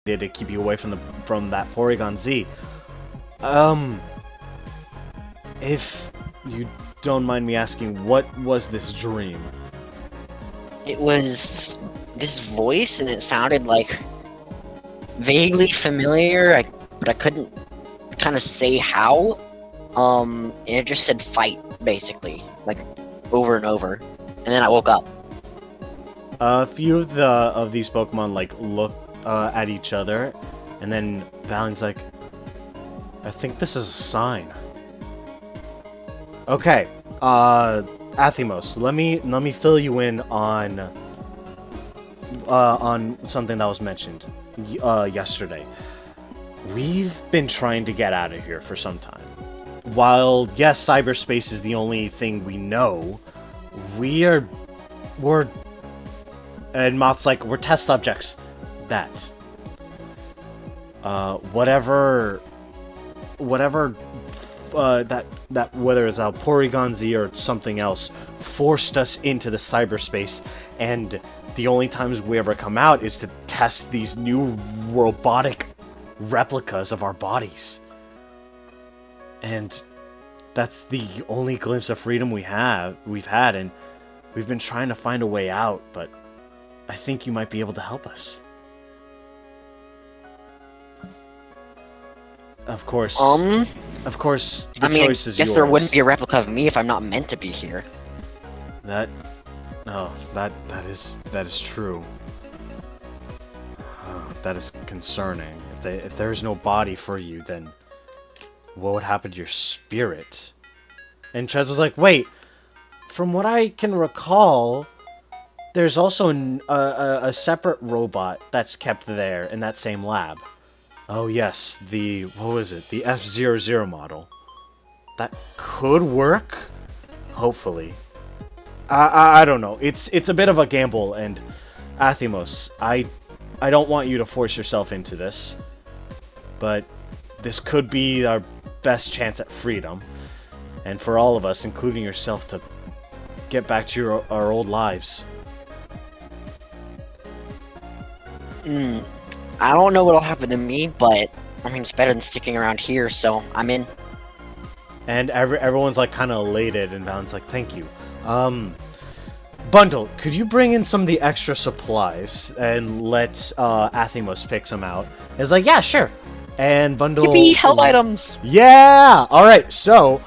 did to keep you away from that Porygon Z. If you don't mind me asking, what was this dream? It was this voice, and it sounded like vaguely familiar, but I couldn't kind of say how. And it just said fight, basically, like over and over. And then I woke up. A few of these Pokemon like look at each other, and then Valing's like, I think this is a sign. Okay, Athymos, let me fill you in on something that was mentioned yesterday. We've been trying to get out of here for some time. While yes, cyberspace is the only thing we know, we're and Moth's like, we're test subjects. That whatever that whether it's a Porygon Z or something else forced us into the cyberspace, and the only times we ever come out is to test these new robotic replicas of our bodies. And that's the only glimpse of freedom we've had, and we've been trying to find a way out, but I think you might be able to help us. Of course, the choice is yours. Guess there wouldn't be a replica of me if I'm not meant to be here. That is true. That is concerning. If there's no body for you, then what would happen to your spirit? And Trez was like, wait, from what I can recall, there's also a separate robot that's kept there in that same lab. Oh yes, what was it? The F00 model. That could work? Hopefully. I don't know. It's a bit of a gamble, and Athymos, I don't want you to force yourself into this, but this could be our best chance at freedom, and for all of us, including yourself, to get back to our old lives. I don't know what'll happen to me, but I mean, it's better than sticking around here, so I'm in. And everyone's like kind of elated, and Valen's like, thank you. Bundle, could you bring in some of the extra supplies and let Athymos pick some out? It's like, yeah, sure. And Bundle... Yippee, hell items! Yeah! Alright, so,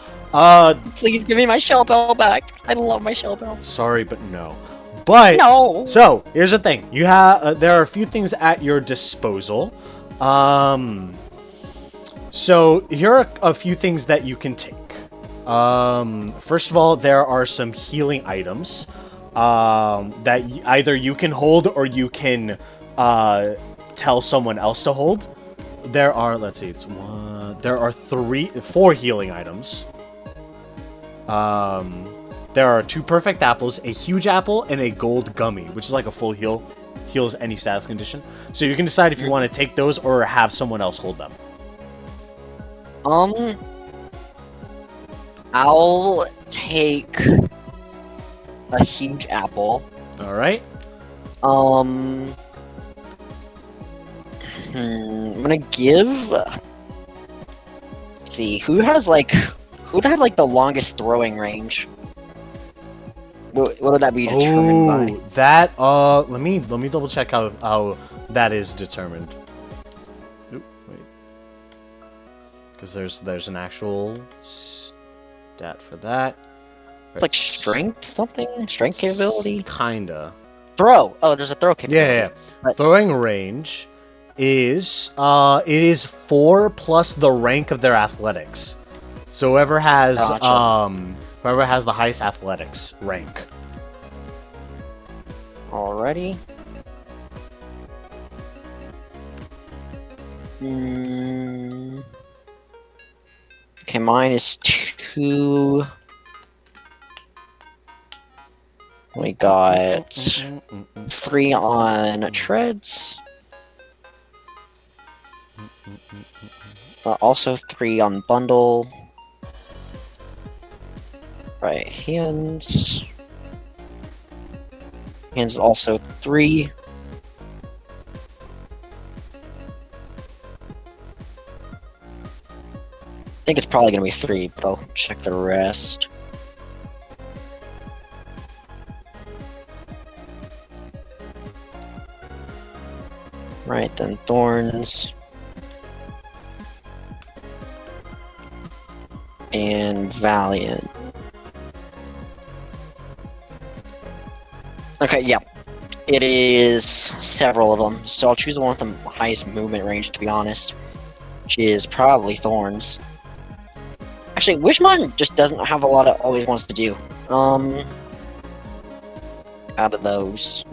please give me my shell bell back. I love my shell bell. Sorry, but no. But, no! So, here's the thing. You have, there are a few things at your disposal. So, here are a few things that you can take. First of all, there are some healing items that either you can hold or you can tell someone else to hold. There are, let's see, there are 4 healing items. There are 2 perfect apples, a huge apple, and a gold gummy, which is like a full heal. Heals any status condition. So you can decide if you want to take those or have someone else hold them. I'll take a huge apple. Alright. I'm gonna give... Let's see, who would have like the longest throwing range? What would that be determined by? That, let me double check how that is determined. Oop, wait. Because there's an actual stat for that. It's like strength something? Strength capability? Kinda. Throw! Oh, there's a throw capability. Yeah. But throwing range is, it is 4 plus the rank of their athletics. So whoever has, gotcha. Whoever has the highest athletics rank. Alrighty. Okay, mine is 2. We got 3 on treads. Also 3 on bundle. Right, hands. Hands also 3. think it's probably gonna be 3, but I'll check the rest. Right, then Thorns. And Valiant. Okay, yeah. It is several of them, so I'll choose the one with the highest movement range, to be honest. Which is probably Thorns. Actually, Wishmon just doesn't have a lot of always wants to do. Out of those.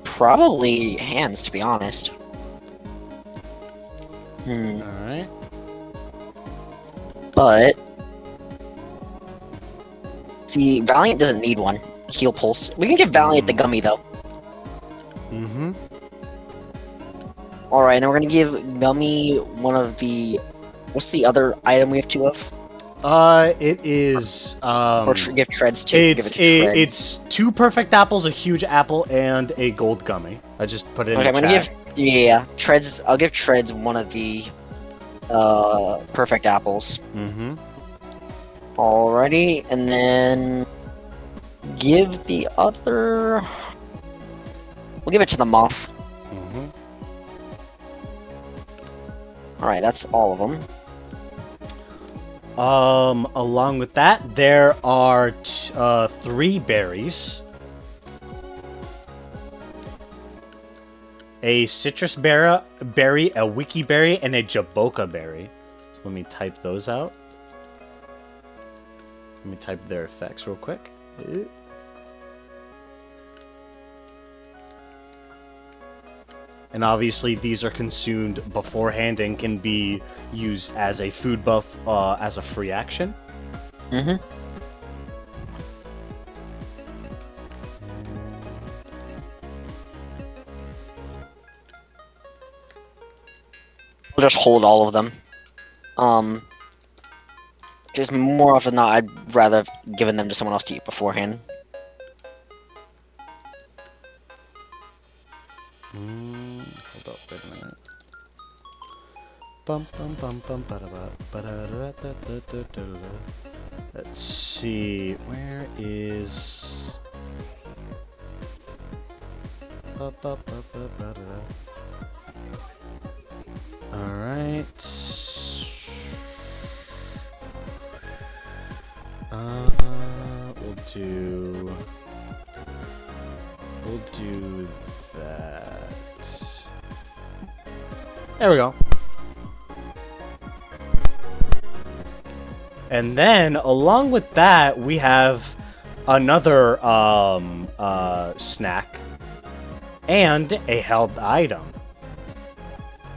Probably Hands, to be honest. Alright. But... see, Valiant doesn't need one. Heal Pulse. We can give Valiant the Gummy, though. Mm-hmm. Alright, then we're gonna give Gummy one of the... what's the other item we have 2 of? It is, Or give Treads 2. Give it to Treads. It's 2 perfect apples, a huge apple, and a gold gummy. I just put it in Okay, the I'm gonna chat. give... yeah, Treads... I'll give Treads one of the... perfect apples. Mm-hmm. Alrighty, and then... give the other... we'll give it to the Moth. Mm-hmm. Alright, that's all of them. Along with that, there are 3 berries. A citrus berry, a wiki berry, and a jaboka berry. So let me type those out. Let me type their effects real quick. And obviously these are consumed beforehand and can be used as a food buff as a free action. Mm-hmm. We'll just hold all of them. Just more often than not, I'd rather have given them to someone else to eat beforehand. Hold up, wait a minute. Bum bum bum bum ba-da-ba. Let's see, where is... Alright. We'll do that. There we go. And then, along with that, we have another snack and a held item.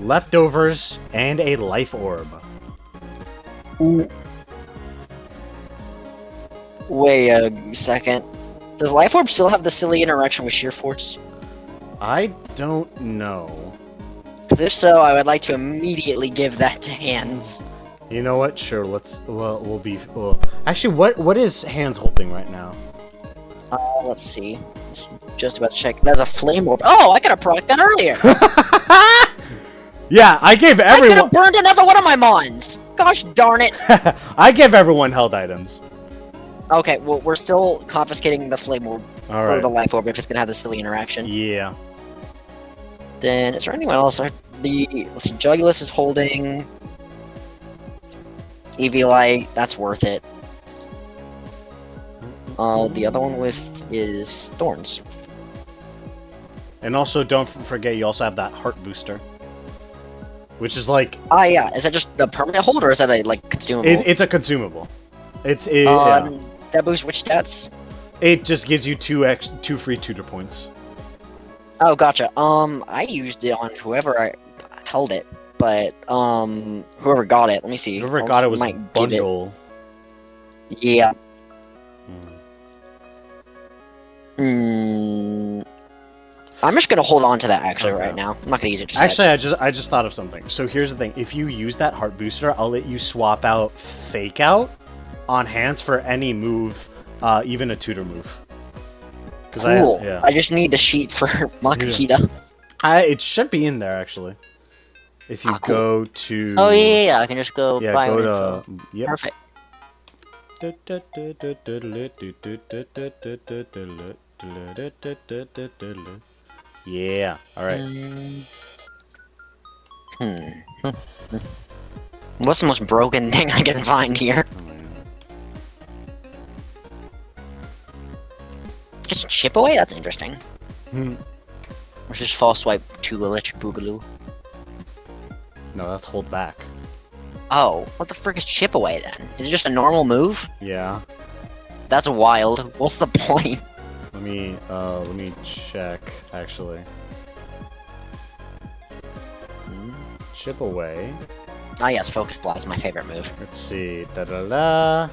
Leftovers and a life orb. Ooh. Wait a second. Does Life Orb still have the silly interaction with Sheer Force? I don't know. Because if so, I would like to immediately give that to Hands. You know what? Sure, let's... we'll be... Actually, what is Hands holding right now? Let's see. Just about to check. That's a Flame Orb. Oh, I could have procced that earlier! Yeah, I gave I could everyone... have burned another one of my mons! Gosh darn it! I give everyone held items. Okay, well, we're still confiscating the Flame Orb. All Or right. the Life Orb if it's gonna have the silly interaction. Yeah. Then, is there anyone else? Let's see, Jugulus is holding... Eviolite, that's worth it. The other one with is Thorns. And also, don't forget, you also have that heart booster. Which is like... Ah, yeah. Is that just a permanent hold, or is that a, like, consumable? It's a consumable. Yeah. That boosts which stats? It just gives you two free tutor points. Oh, gotcha. I used it on whoever I held it, but, whoever got it, let me see. Whoever got it was a might give it- bundle. Yeah. Hmm. I'm just gonna hold on to that, actually, Okay. right now. I'm not gonna use it just yet. Actually, I just thought of something. So here's the thing. If you use that heart booster, I'll let you swap out Fake Out on Hands for any move, even a tutor move. Cool. Yeah. I just need the sheet for Makahita. It should be in there, actually. If you cool. go to... Oh, yeah, I can just go Yeah, buy go info. to... Yep. Perfect. Yeah, alright. What's the most broken thing I can find here? Just chip away? That's interesting. Or just false swipe to electric boogaloo. No, that's hold back. Oh, what the frick is chip away then? Is it just a normal move? Yeah. That's wild. What's the point? Let me check, actually. Chip away. Ah yes, Focus Blast is my favorite move. Let's see. Da-da-da.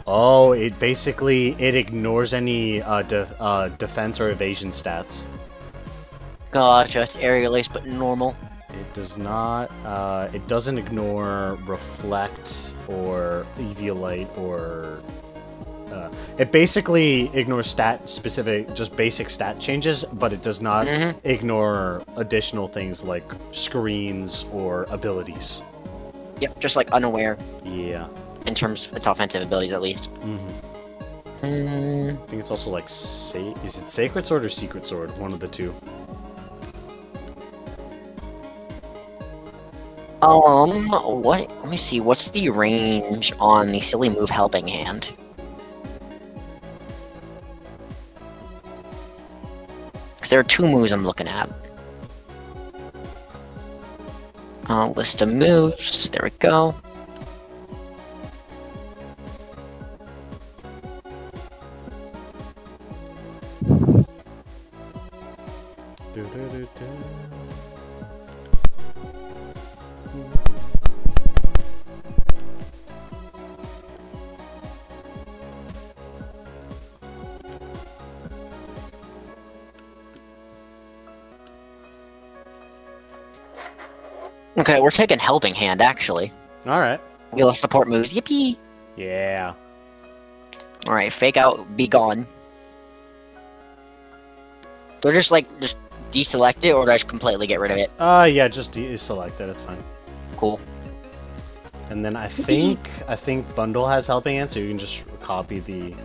Oh, it basically, it ignores any defense or evasion stats. Gotcha, it's aerial-based but normal. It does not, it doesn't ignore reflect or Eviolite or... it basically ignores stat-specific, just basic stat changes, but it does not ignore additional things like screens or abilities. Yep, just like unaware. Yeah. In terms of its offensive abilities, at least. I think it's also like, is it Sacred Sword or Secret Sword? One of the two. What? Let me see, what's the range on the silly move Helping Hand? Because there are two moves I'm looking at. List of moves, there we go. Okay, we're taking Helping Hand, actually. Alright. We'll support moves, yippee! Yeah. Alright, Fake Out, be gone. Do I just deselect it, or do I just completely get rid of it? Yeah, just select it, it's fine. Cool. And then I think Bundle has Helping Hand, so you can just copy the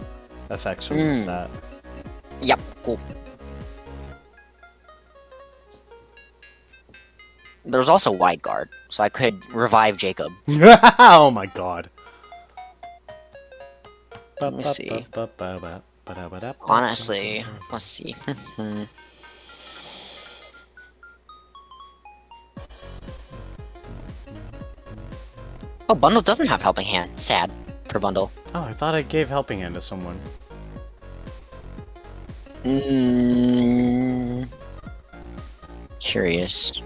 effects from that. Yep, cool. There's also Wide Guard, so I could revive Jacob. Oh my god. Let me see. Honestly, let's see. Oh, Bundle doesn't have Helping Hand. Sad. Per bundle. Oh, I thought I gave Helping Hand to someone. Curious.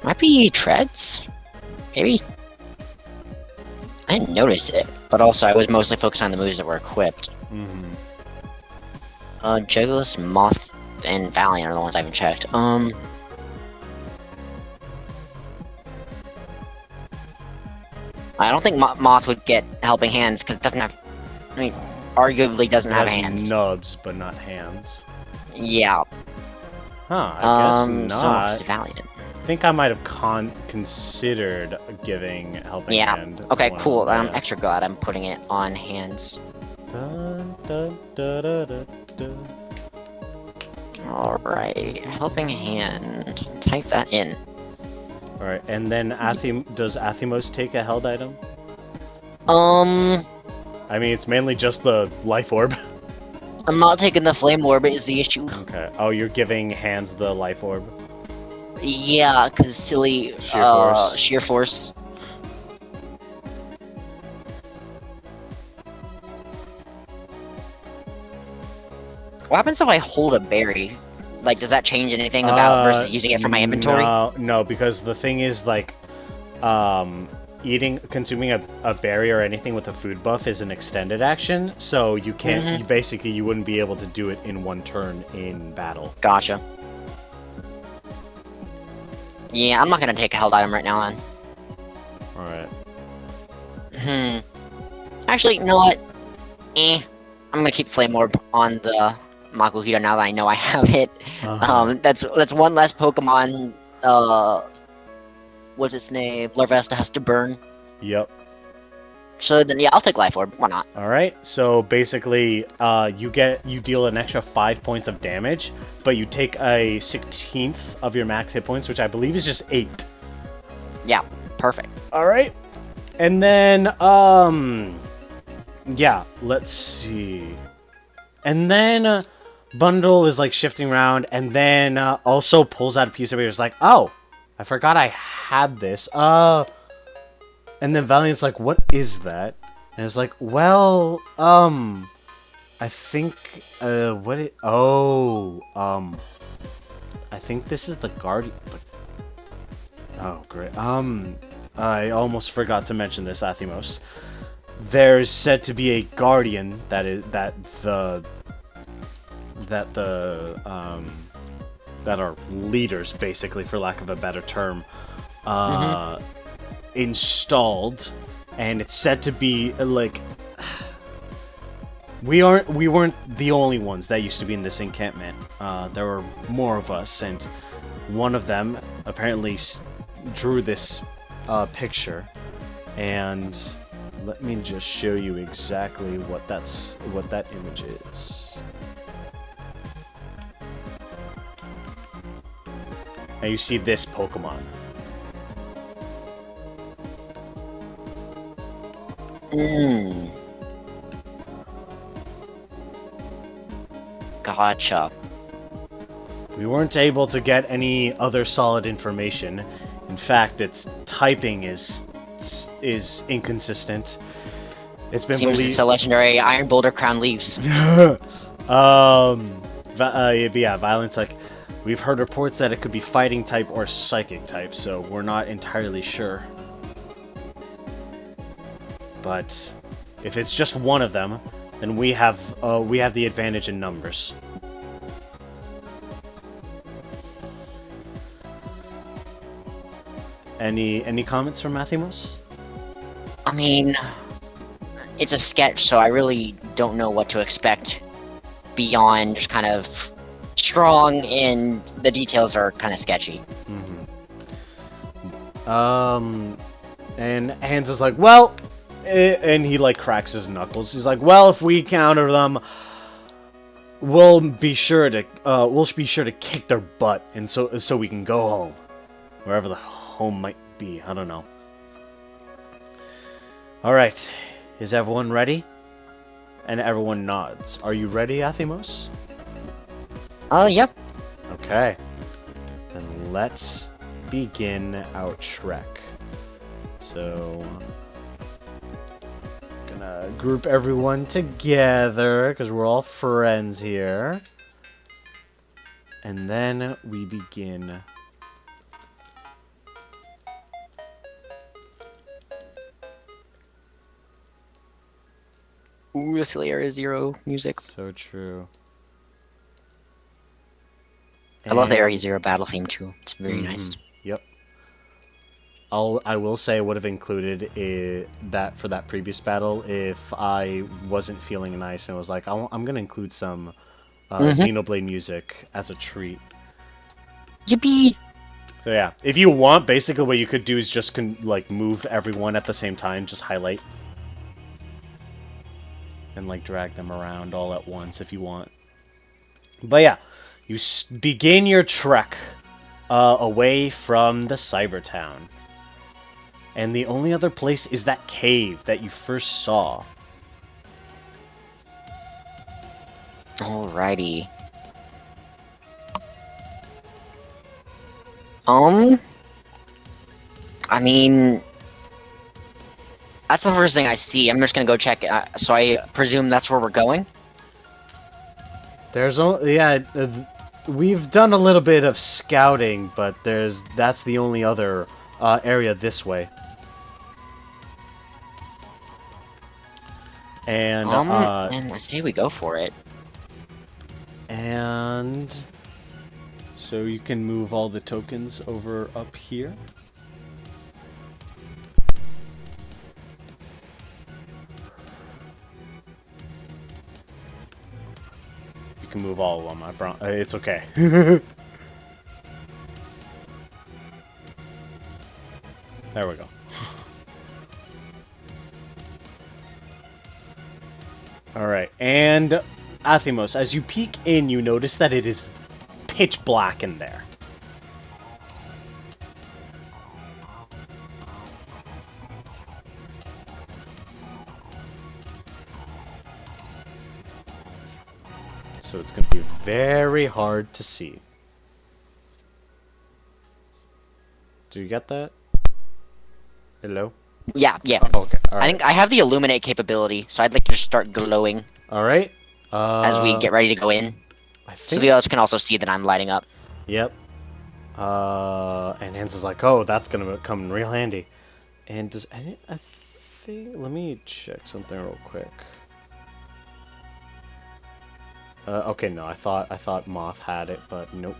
Might be Treads? Maybe? I didn't notice it, but also I was mostly focused on the moves that were equipped. Juggler's, Moth, and Valiant are the ones I haven't checked. I don't think Moth would get Helping Hands, because it doesn't have... I mean, arguably doesn't have hands. Nubs, but not hands. Yeah. Huh, I guess not. So it's Valiant. I think I might have considered giving Helping Hand. Okay, cool. I'm extra glad I'm putting it on hands. Alright, Helping Hand. Type that in. Alright, and then does Athymos take a held item? I mean, it's mainly just the Life Orb. I'm not taking the Flame Orb is the issue. Okay. Oh, you're giving Hands the Life Orb? Yeah, because silly sheer force. What happens if I hold a berry? Like, does that change anything about versus using it for my inventory? No, because the thing is, like, consuming a berry or anything with a food buff is an extended action, so you can't, basically, you wouldn't be able to do it in one turn in battle. Gotcha. Yeah, I'm not gonna take a held item right now, then. Alright. Actually, you know what? I'm gonna keep Flame Orb on the Makuhita now that I know I have it. That's one less Pokemon. What's its name? Larvesta has to burn. Yep. So then, yeah, I'll take Life Orb. Why not? All right. So basically, you deal an extra 5 points of damage, but you take a 16th of your max hit points, which I believe is just 8. Yeah, perfect. All right. And then, yeah, let's see. And then Bundle is like shifting around, and then also pulls out a piece of it. It's like, oh, I forgot I had this. And then Valiant's like, what is that? And it's like, well, I think, I think this is the Guardian. Oh, great. I almost forgot to mention this, Athymos. There's said to be a Guardian that are leaders, basically, for lack of a better term, installed, and it's said to be like we weren't the only ones that used to be in this encampment. There were more of us, and one of them apparently drew this picture, and let me just show you exactly what that image is. And you see this Pokemon. Gotcha. We weren't able to get any other solid information. In fact, its typing is inconsistent. It's been Seems it's a legendary Iron Boulder Crown Leaves. Yeah, Violence, like, we've heard reports that it could be fighting type or psychic type, so we're not entirely sure. But if it's just one of them, then we have the advantage in numbers. Any comments from Athymos? I mean, it's a sketch, so I really don't know what to expect beyond just kind of strong, and the details are kind of sketchy. And Hans is like, well, and he like cracks his knuckles. He's like, well, if we counter them, we'll be sure to kick their butt, and so we can go home, wherever the home might be. I don't know. All right, is everyone ready? And everyone nods. Are you ready, Athymos? Yep. Okay. Then let's begin our trek. So, gonna group everyone together because we're all friends here. And then we begin. Ooh, the silly Area Zero music. So true. I love the Area Zero battle theme too. It's very nice. Yep. I will say I would have included that for that previous battle if I wasn't feeling nice and was like, I'm gonna include some Xenoblade music as a treat. Yippee! So yeah, if you want, basically what you could do is just like move everyone at the same time, just highlight. And like drag them around all at once if you want. But yeah, you begin your trek away from the Cyber Town. And the only other place is that cave that you first saw. Alrighty. I mean, that's the first thing I see. I'm just gonna go check it. So I presume that's where we're going? We've done a little bit of scouting, but that's the only other area this way. And and I say we go for it. And so you can move all the tokens over up here. you can move all of them. It's okay. There we go. Alright, and Athymos, as you peek in, you notice that it is pitch black in there. So it's going to be very hard to see. Do you get that? Hello? Yeah. Oh, okay. All right. I think I have the illuminate capability, so I'd like to start glowing All right. as we get ready to go in, I think. so the others can also see that I'm lighting up. Yep. And Hans is like, "Oh, that's gonna come in real handy." And does any? I think. Let me check something real quick. Okay, no, I thought Moth had it, but nope.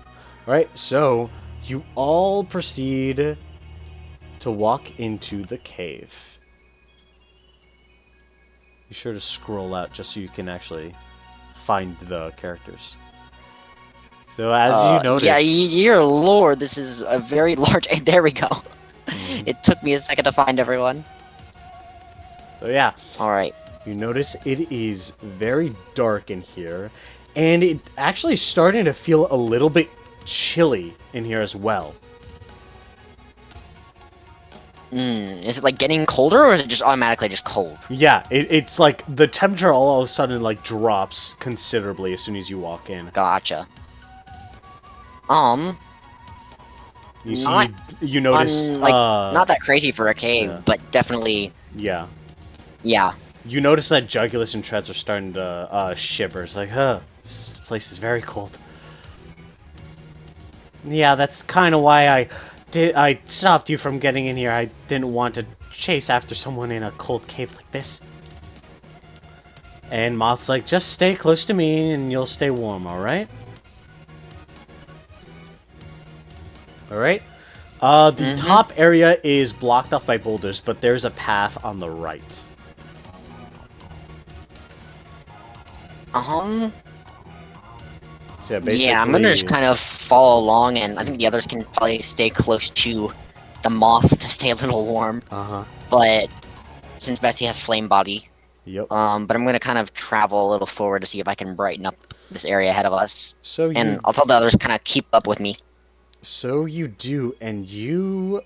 All right, so you all proceed to walk into the cave. Be sure to scroll out just so you can actually find the characters. So as you notice... Yeah, dear lord, this is a very large... There we go. It took me a second to find everyone. So yeah. Alright. You notice it is very dark in here, and it actually is starting to feel a little bit chilly in here as well. Is it like getting colder, or is it just automatically just cold? Yeah, it's like the temperature all of a sudden like drops considerably as soon as you walk in. Gotcha. You see, you notice like not that crazy for a cave, yeah. but definitely. Yeah. Yeah. You notice that Jugulus and Treads are starting to shiver. It's like, this place is very cold. Yeah, that's kind of why I stopped you from getting in here. I didn't want to chase after someone in a cold cave like this. And Moth's like, just stay close to me and you'll stay warm, alright? Alright? The top area is blocked off by boulders, but there's a path on the right. So yeah, basically... yeah, I'm gonna just kind of follow along, and I think the others can probably stay close to the moth to stay a little warm. But since Bessie has flame body, yep. but I'm gonna kind of travel a little forward to see if I can brighten up this area ahead of us. And I'll tell the others kind of keep up with me. So you do, and you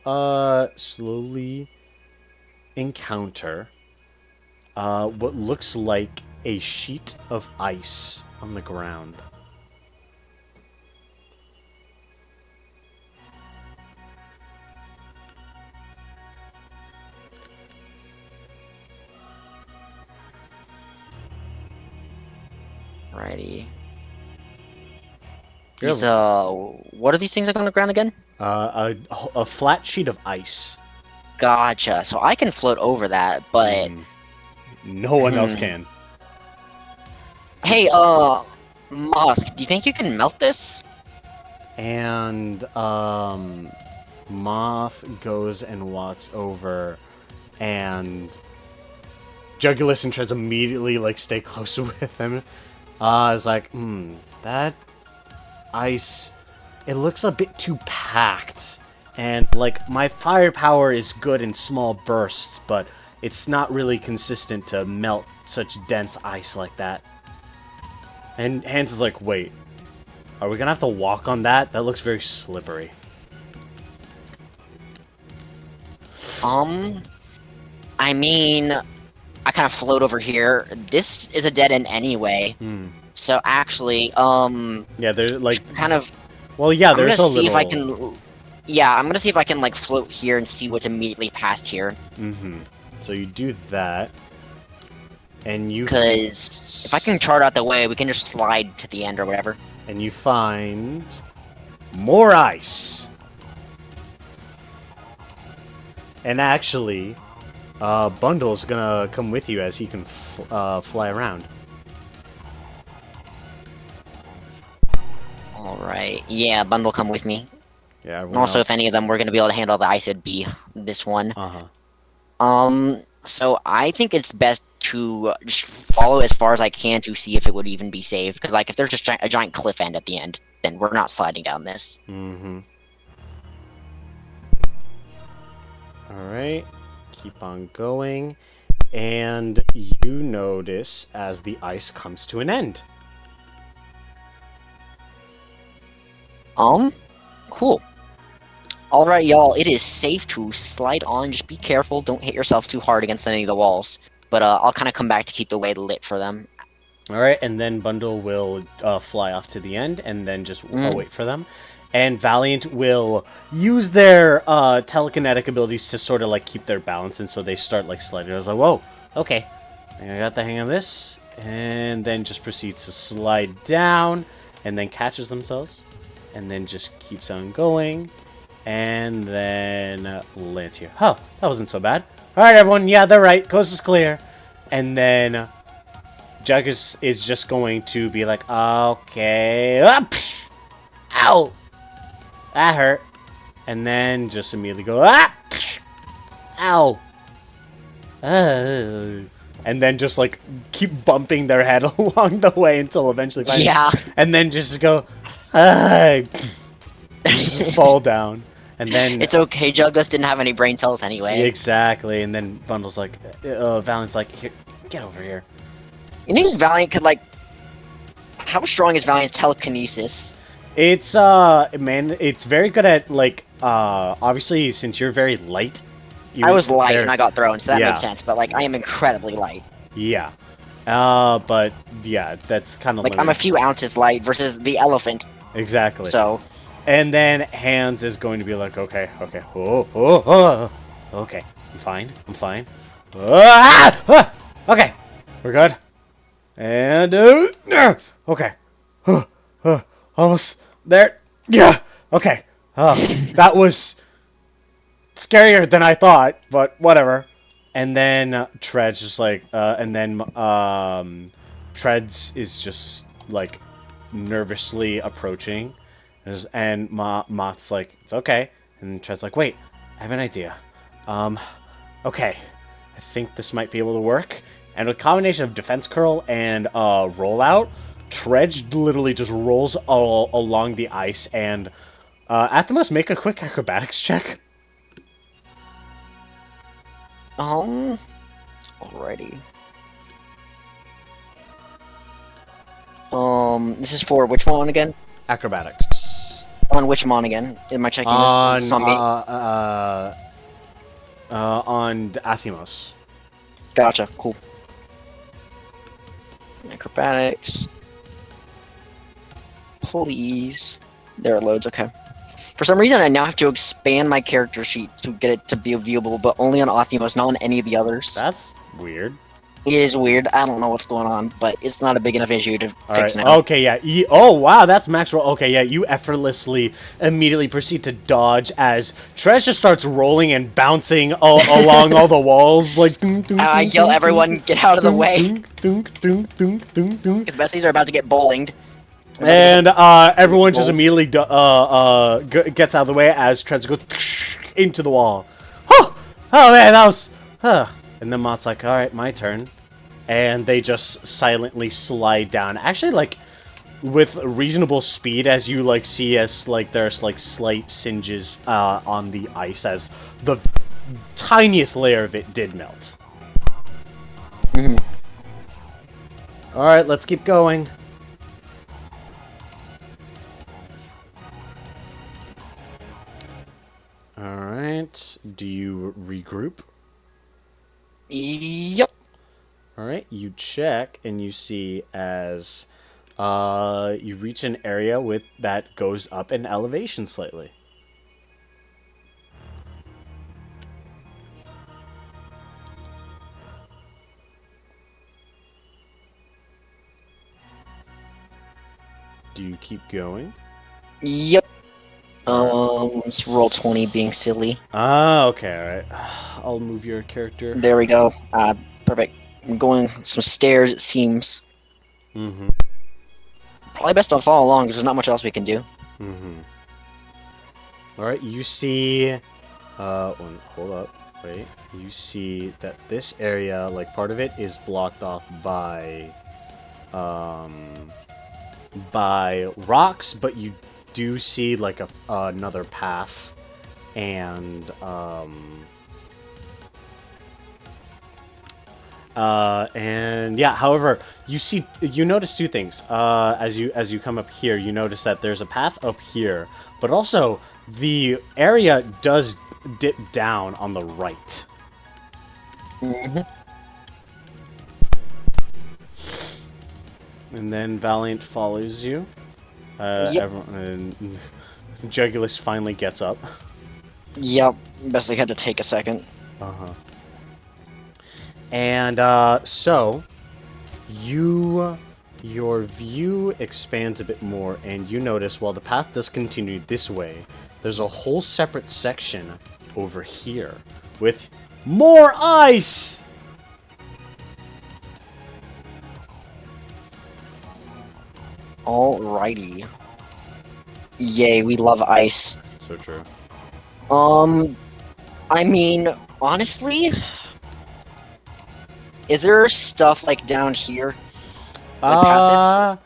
slowly encounter what looks like a sheet of ice on the ground. Alrighty. These, what are these things that go on the ground again? A flat sheet of ice. Gotcha. So I can float over that, but... No one else can. Hey, Moth, do you think you can melt this? And, Moth goes and walks over, and Jugulus and Treads immediately, like, stay close with him. It's like, that ice, it looks a bit too packed. And, like, my firepower is good in small bursts, but it's not really consistent to melt such dense ice like that. And Hans is like, wait, are we gonna have to walk on that? That looks very slippery. I mean, I kind of float over here. This is a dead end anyway. So actually, yeah, there's like kind of. Well, yeah, there's a little. I'm gonna see if I can. Yeah, I'm gonna see if I can like float here and see what's immediately past here. So you do that, and you. Because if I can chart out the way, we can just slide to the end or whatever. And you find more ice. And actually, Bundle's gonna come with you as he can fly around. Alright, yeah, Bundle come with me. Yeah, and also, if any of them were gonna be able to handle the ice, it'd be this one. So I think it's best to just follow as far as I can to see if it would even be safe. Because like if there's just a giant cliff end at the end, then we're not sliding down this. Mm-hmm. Alright. Keep on going. And you notice as the ice comes to an end. Cool. Alright, y'all, it is safe to slide on. Just be careful. Don't hit yourself too hard against any of the walls. But I'll kind of come back to keep the way lit for them. Alright, and then Bundle will fly off to the end and then just wait for them. And Valiant will use their telekinetic abilities to sort of like keep their balance, and so they start like sliding. I was like, whoa, okay. I got the hang of this. And then just proceeds to slide down and then catches themselves. And then just keeps on going. And then lands here. Oh, that wasn't so bad. Alright, everyone. Yeah, they're right. Coast is clear. And then Jug is just going to be like, okay. Ow! That hurt. And then just immediately go, ow! And then just like keep bumping their head along the way until eventually finally. Yeah. And then just go, just fall down. And then it's okay, Juggus didn't have any brain cells anyway. Exactly. And then Bundle's like, Valiant's like, here, get over here. You think Valiant could like? How strong is Valiant's telekinesis? It's man, it's very good at like obviously since you're very light. I was light and I got thrown, so that makes sense. But like, I am incredibly light. Yeah. But yeah, that's kind of like I'm a few ounces light versus the elephant. Exactly. So. And then Hands is going to be like, okay, okay, okay, I'm fine. Okay, we're good. And okay, almost there. Yeah, okay. That was scarier than I thought, but whatever. And then Tred's just like, and then Tred's is just like nervously approaching. And Moth's like, it's okay. And Tred's like, wait, I have an idea. Okay. I think this might be able to work. And with a combination of defense curl and rollout, Tred literally just rolls all along the ice. And Athymos, make a quick acrobatics check. Alrighty. This is for which one again? Acrobatics. On which mon again? Am I checking this? On Athymos. Gotcha. Cool. Acrobatics. Please. There it loads. Okay. For some reason, I now have to expand my character sheet to get it to be viewable, but only on Athymos, not on any of the others. That's weird. It is weird. I don't know what's going on, but it's not a big enough issue to fix now. Okay, yeah. Oh, wow, that's max roll. Okay, yeah, you effortlessly immediately proceed to dodge as Tred just starts rolling and bouncing along all the walls. Like, I yell, everyone, get out of the way. Because Bessies are about to get bowlinged. And everyone just immediately gets out of the way as Tred goes into the wall. Oh man, that was... And then Mott's like, alright, my turn. And they just silently slide down. Actually, like, with reasonable speed, as you, like, see as, like, there's, like, slight singes on the ice as the tiniest layer of it did melt. Alright, let's keep going. Alright, do you regroup? Yep. Alright, you check and you see as you reach an area with that goes up in elevation slightly. Do you keep going? Yep. Let's roll 20 being silly. Ah, okay, alright. I'll move your character. There we go. Perfect. I'm going some stairs, it seems. Probably best don't follow along, because there's not much else we can do. Alright, you see... hold up. Wait. you see that this area, like part of it, is blocked off by rocks, but you do see like another path, and yeah. However, you notice two things. As you come up here, you notice that there's a path up here, but also the area does dip down on the right. Mm-hmm. And then Valiant follows you. Yep. And Jugulus finally gets up. Yep. Basically had to take a second. Uh-huh. And so your view expands a bit more, and you notice while the path does continue this way, there's a whole separate section over here with more ice. Alrighty. Yay, we love ice. So true. I mean, honestly, is there stuff like down here? Like past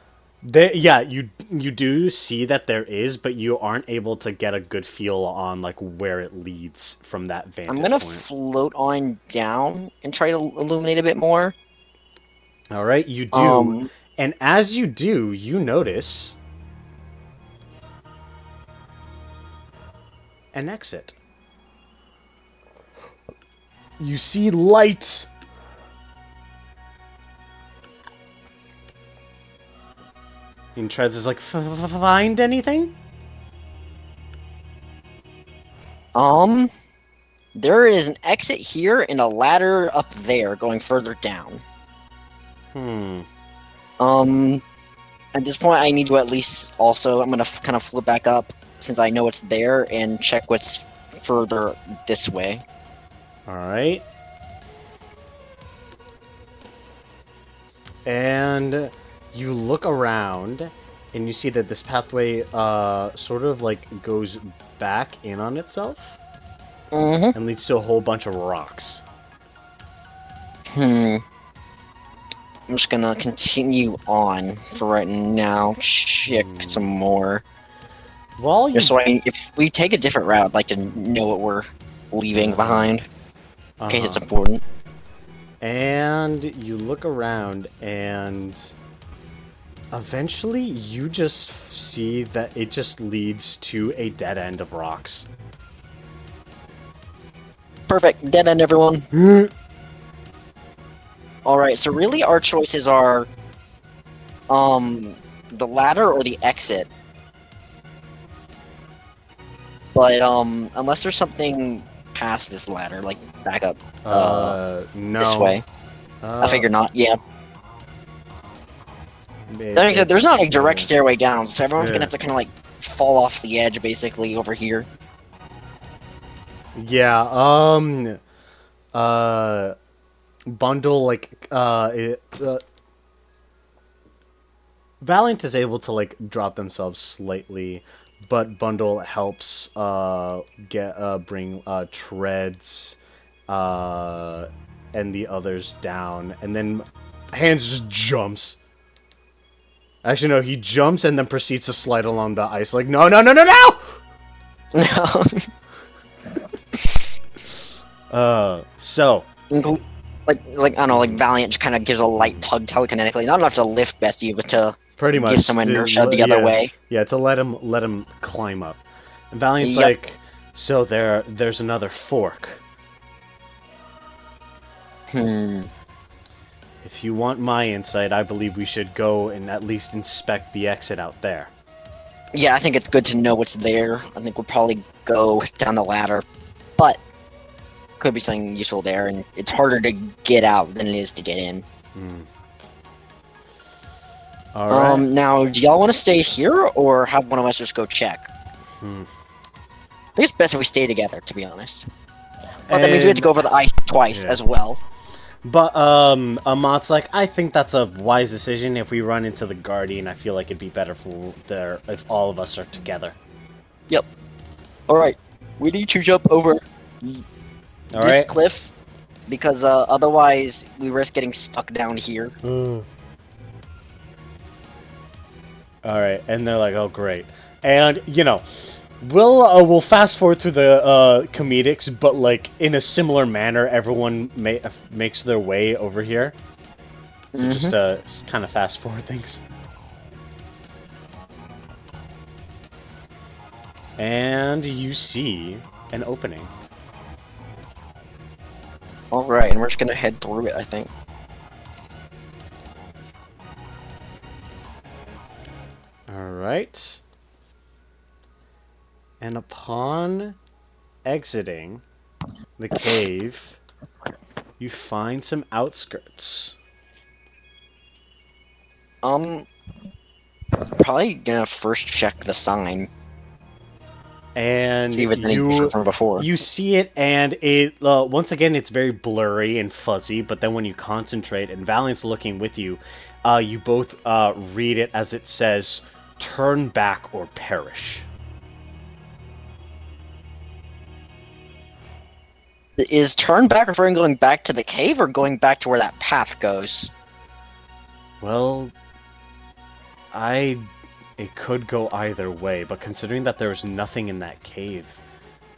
Yeah, you do see that there is, but you aren't able to get a good feel on like where it leads from that vantage I'm gonna point. float on down and try to illuminate a bit more. All right, you do, and as you do, you notice an exit. You see light. And Trez is like, find anything? There is an exit here and a ladder up there going further down. At this point, I need to at least also, I'm gonna kind of flip back up since I know it's there and check what's further this way. Alright. And you look around, and you see that this pathway sort of like goes back in on itself, and leads to a whole bunch of rocks. I'm just gonna continue on for right now. Check some more. Well, Just so if we take a different route, I'd like to know what we're leaving behind. In case it's important. And you look around, and eventually you just see that it just leads to a dead end of rocks. Perfect. Dead end, everyone. Alright, so really our choices are the ladder or the exit. But unless there's something past this ladder, like back up no. this way. I figure not, yeah. That being said, there's not a direct stairway down, so everyone's gonna have to kinda like fall off the edge basically over here. Yeah, Bundle, like, Valiant is able to, like, drop themselves slightly, but Bundle helps, bring, Treads, and the others down, and then Hands just jumps. Actually, no, he jumps and then proceeds to slide along the ice, like, no, no, no, no, no! So... Like I don't know, like Valiant just kind of gives a light tug telekinetically, not enough to lift Bestie, but to pretty much give some inertia the other way. Yeah, to let him climb up. And Valiant's like, so there's another fork. If you want my insight, I believe we should go and at least inspect the exit out there. Yeah, I think it's good to know what's there. I think we'll probably go down the ladder, but could be something useful there, and it's harder to get out than it is to get in. Alright. Now, do y'all want to stay here, or have one of us just go check? I think it's best if we stay together, to be honest. But that means we have to go over the ice twice as well. But, Amat's like, I think that's a wise decision. If we run into the Guardian, I feel like it'd be better if all of us are together. Yep. Alright. We need to jump over this cliff because otherwise we risk getting stuck down here. Alright, and they're like, oh great. And, you know, we'll fast forward through the comedics, but like in a similar manner, everyone makes their way over here. So just kind of fast forward things. And you see an opening. Alright, and we're just gonna head through it, I think. Alright. And upon exiting the cave, you find some outskirts. Probably gonna first check the sign. And See if it's any different from before. you see it, and it once again it's very blurry and fuzzy. But then when you concentrate, and Valiant's looking with you, you both read it as it says, "Turn back or perish." Is turn back referring going back to the cave or going back to where that path goes? Well, it could go either way, but considering that there was nothing in that cave,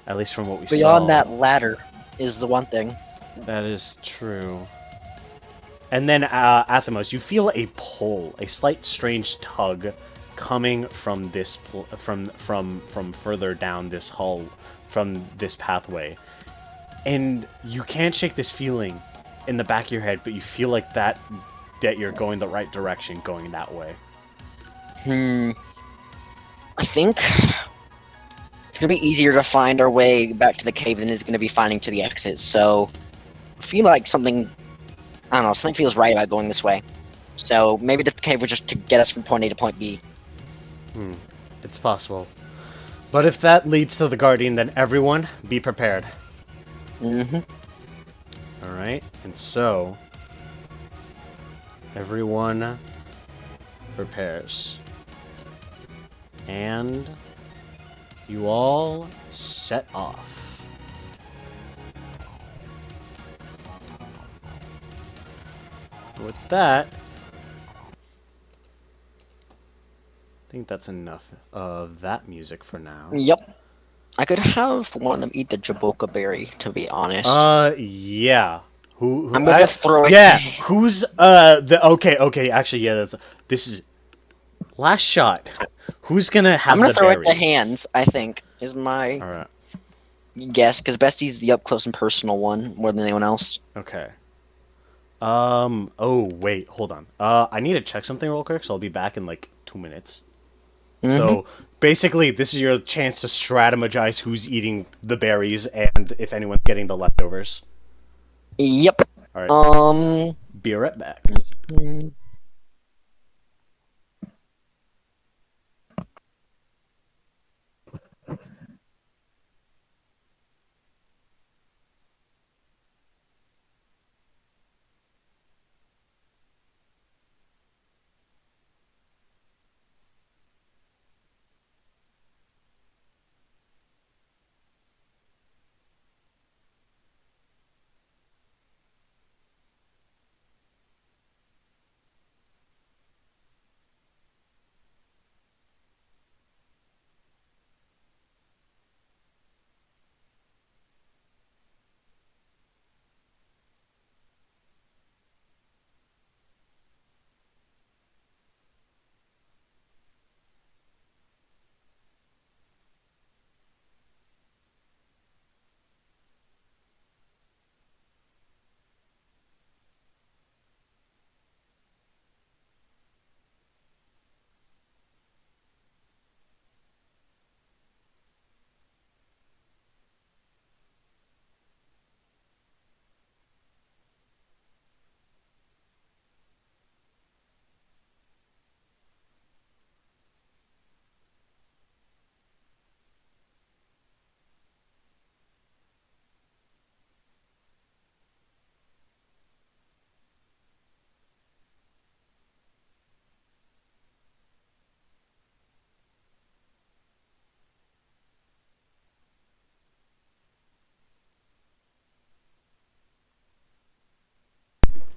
at least from what we saw. Beyond that ladder is the one thing. That is true. And then, Athymos, you feel a pull, a slight strange tug, coming from this from further down this hall, from this pathway, and you can't shake this feeling in the back of your head, but you feel like that you're going the right direction, going that way. I think it's gonna be easier to find our way back to the cave than it's gonna be finding to the exit. So I feel like something, I don't know, something feels right about going this way. So maybe the cave was just to get us from point A to point B. It's possible. But if that leads to the Guardian, then everyone be prepared. Alright, and so everyone prepares. And you all set off. With that, I think that's enough of that music for now. Yep. I could have one of them eat the Jaboka berry, to be honest. Yeah. Who I'm gonna throw it. Yeah, who's okay, actually yeah, this is last shot. Who's gonna have I'm gonna the throw berries? it to hands, I think, is my Alright. guess, because Bestie's the up close and personal one more than anyone else. Okay. Oh wait, hold on. I need to check something real quick, so I'll be back in like 2 minutes. So basically, this is your chance to strategize who's eating the berries and if anyone's getting the leftovers. Yep. Alright. Be right back.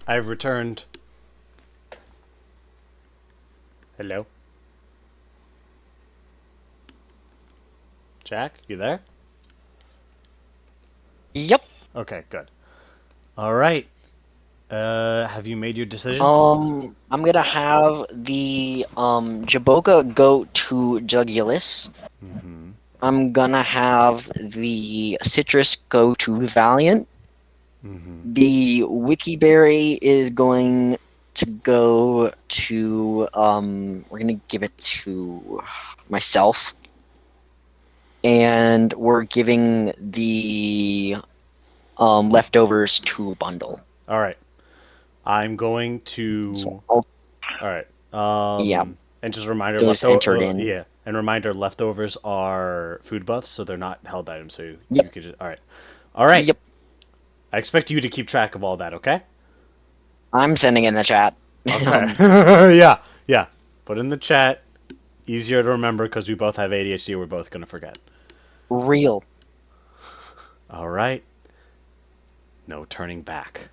I've returned. Hello? Jack, you there? Yep. Okay, good. Alright. Have you made your decisions? I'm gonna have the Jaboka go to Jugulus. Mm-hmm. I'm gonna have the Citrus go to Valiant. Mm-hmm. The Wikiberry is going to go to we're gonna give it to myself. And we're giving the leftovers to Bundle. Alright. I'm going So to... I'll, Alright. yeah, And just a reminder, those entered in. yeah. And reminder, leftovers are food buffs, so they're not held items, so you Yep. could just... Alright. Alright. Yep. I expect you to keep track of all that, okay? I'm sending in the chat. Okay. Yeah. Yeah. Put in the chat. Easier to remember because we both have ADHD. We're both going to forget. Real. All right. No turning back.